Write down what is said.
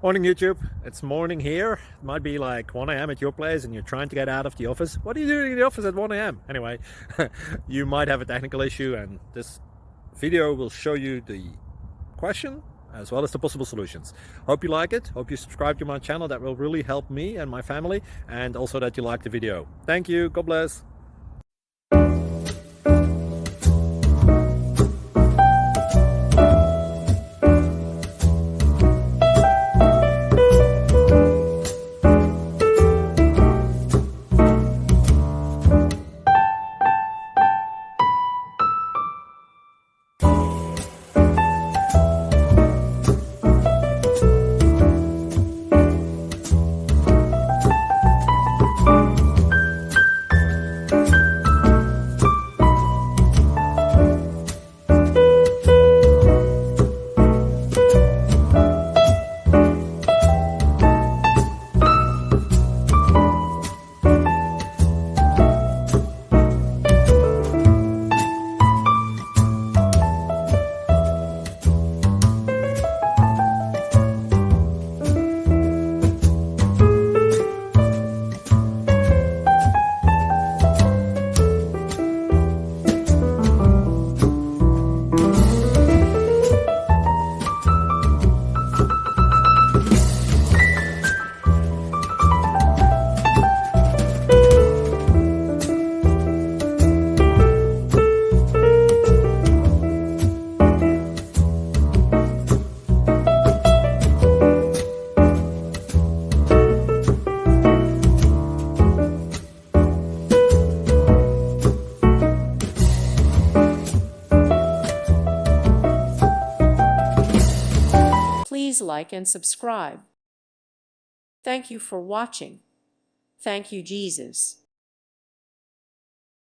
Morning YouTube, it's morning here. It might be like 1 a.m. at your place and you're trying to get out of the office. What are you doing in the office at 1 a.m.? Anyway, you might have a technical issue and this video will show you the question as well as the possible solutions. Hope you like it, hope you subscribe to my channel. That will really help me and my family, and also that you like the video. Thank you, God bless. Please like and subscribe. Thank you for watching. Thank you, Jesus.